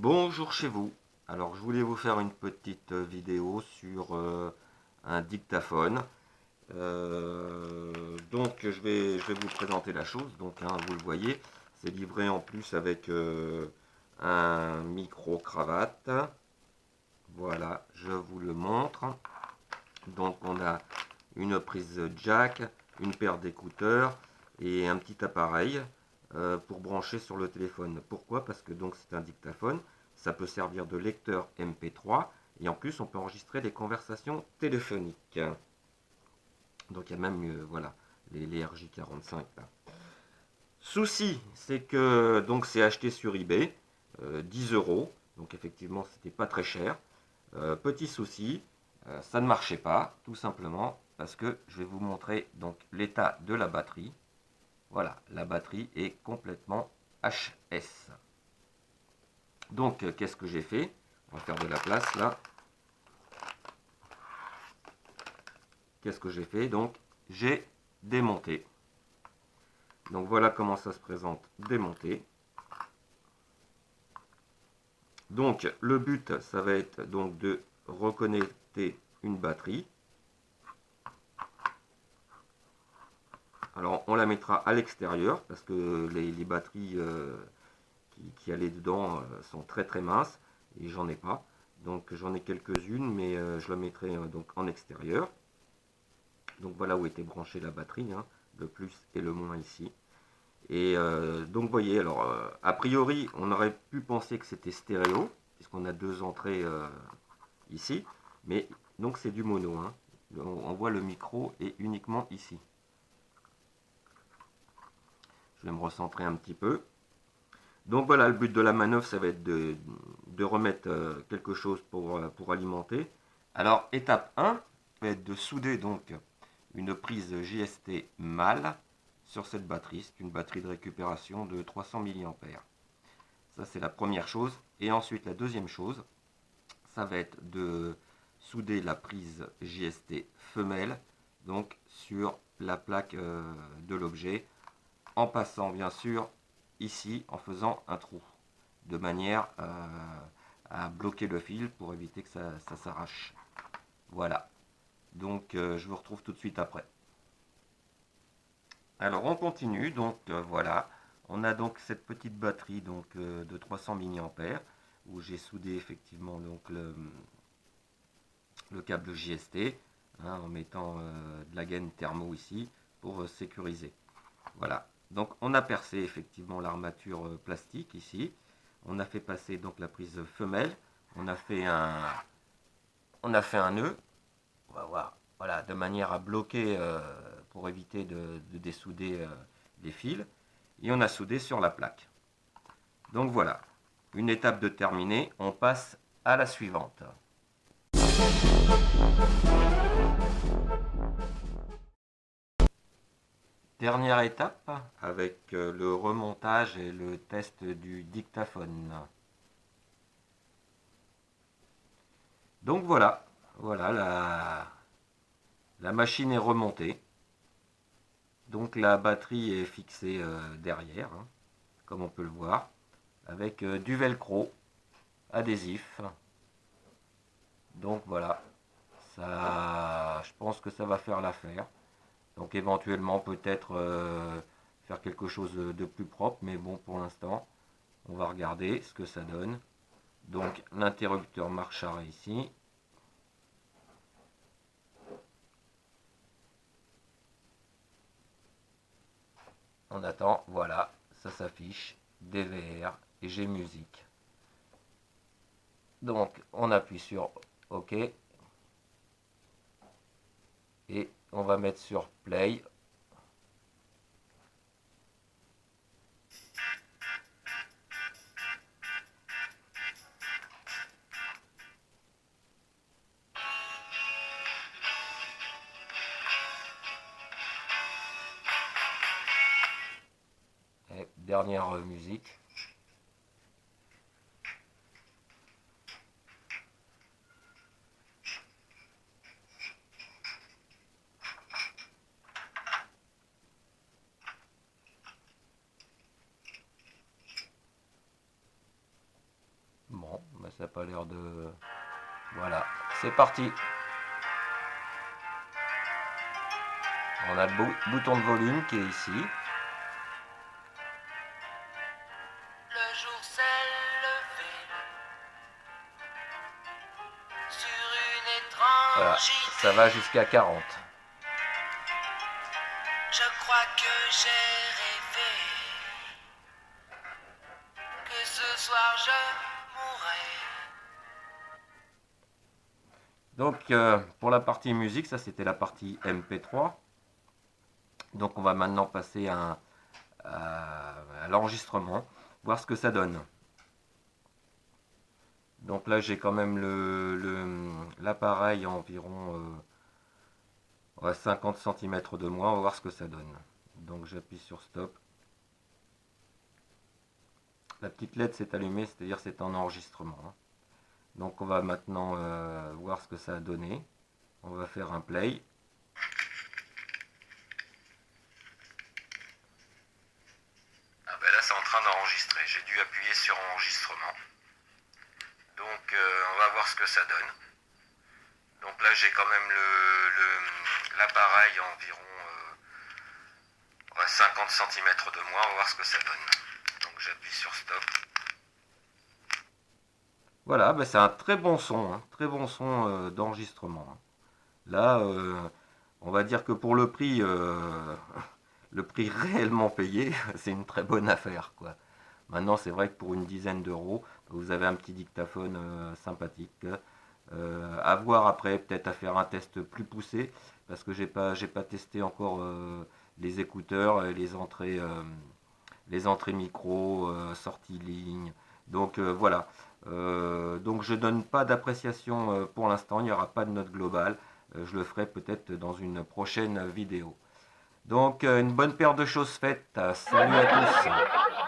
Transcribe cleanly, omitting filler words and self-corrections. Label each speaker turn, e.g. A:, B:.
A: Bonjour chez vous. Alors je voulais vous faire une petite vidéo sur un dictaphone. Donc je vais vous présenter la chose. Donc hein, vous le voyez, c'est livré en plus avec un micro-cravate. Voilà, je vous le montre. Donc on a une prise jack, une paire d'écouteurs et un petit appareil pour brancher sur le téléphone. Pourquoi? Parce que donc c'est un dictaphone, ça peut servir de lecteur MP3 et en plus on peut enregistrer des conversations téléphoniques. Donc il y a même voilà les RJ45 là. Souci, c'est que donc c'est acheté sur eBay, 10 euros, donc effectivement c'était pas très cher. Petit souci, ça ne marchait pas, tout simplement parce que je vais vous montrer donc l'état de la batterie. Voilà, la batterie est complètement HS. Donc qu'est-ce que j'ai fait? On va faire de la place là. Qu'est-ce que j'ai fait? Donc j'ai démonté. Donc voilà comment ça se présente démonté. Donc le but, ça va être donc de reconnecter une batterie. Alors on la mettra à l'extérieur parce que les batteries qui allaient dedans sont très très minces et j'en ai pas. Donc j'en ai quelques-unes mais je la mettrai donc en extérieur. Donc voilà où était branchée la batterie, hein, le plus et le moins ici. Et donc vous voyez, alors a priori on aurait pu penser que c'était stéréo puisqu'on a deux entrées ici, mais donc c'est du mono, hein. On voit le micro est uniquement ici. Je vais me recentrer un petit peu. Donc voilà, le but de la manœuvre, ça va être de remettre quelque chose pour alimenter. Alors, étape 1 va être de souder donc une prise JST mâle sur cette batterie. C'est une batterie de récupération de 300 mAh. Ça, c'est la première chose. Et ensuite, la deuxième chose, ça va être de souder la prise JST femelle donc sur la plaque de l'objet en passant bien sûr ici en faisant un trou de manière à bloquer le fil pour éviter que ça s'arrache. Voilà, donc je vous retrouve tout de suite après. Alors on continue, donc voilà, on a donc cette petite batterie donc de 300 mAh où j'ai soudé effectivement donc le câble JST hein, en mettant de la gaine thermo ici pour sécuriser. Voilà, donc on a percé effectivement l'armature plastique ici. On a fait passer donc la prise femelle. On a fait un nœud. On va voir. Voilà, de manière à bloquer pour éviter de dessouder les fils. Et on a soudé sur la plaque. Donc voilà, une étape de terminée. On passe à la suivante. Dernière étape avec le remontage et le test du dictaphone. Donc voilà, voilà la machine est remontée. Donc la batterie est fixée derrière, hein, comme on peut le voir, avec du velcro adhésif. Donc voilà, ça, je pense que ça va faire l'affaire. Donc éventuellement peut-être faire quelque chose de plus propre, mais bon pour l'instant, on va regarder ce que ça donne. Donc l'interrupteur marche arrêt ici. On attend, voilà, ça s'affiche, DVR et G musique. Donc on appuie sur OK et on va mettre sur Play. Et dernière musique. ça n'a pas l'air de... Voilà, c'est parti. On a le bouton de volume qui est ici.
B: Le jour s'est levé sur une étrange
A: Voilà, ça va jusqu'à 40.
B: Je crois que j'ai rêvé que ce soir je mourrais.
A: Donc pour la partie musique, ça c'était la partie MP3. Donc on va maintenant passer à l'enregistrement, voir ce que ça donne. Donc là j'ai quand même l'appareil à environ 50 cm de moi, on va voir ce que ça donne. Donc j'appuie sur stop. La petite LED s'est allumée, c'est-à-dire c'est en enregistrement. Donc on va maintenant voir ce que ça a donné. On va faire un play. Ah ben là c'est en train d'enregistrer, j'ai dû appuyer sur enregistrement. Donc on va voir ce que ça donne. Donc là j'ai quand même l'appareil à environ 50 cm de moi, on va voir ce que ça donne. Donc j'appuie sur stop. Voilà, ben c'est un très bon son, très bon son d'enregistrement. Là, on va dire que pour le prix réellement payé, c'est une très bonne affaire, quoi. Maintenant, c'est vrai que pour une dizaine d'euros, vous avez un petit dictaphone sympathique. À voir après, peut-être à faire un test plus poussé, parce que j'ai pas testé encore les écouteurs, les entrées micro, sortie ligne. Donc voilà. Donc je donne pas d'appréciation pour l'instant, il n'y aura pas de note globale. Je le ferai peut-être dans une prochaine vidéo. Donc une bonne paire de choses faites. Salut à tous.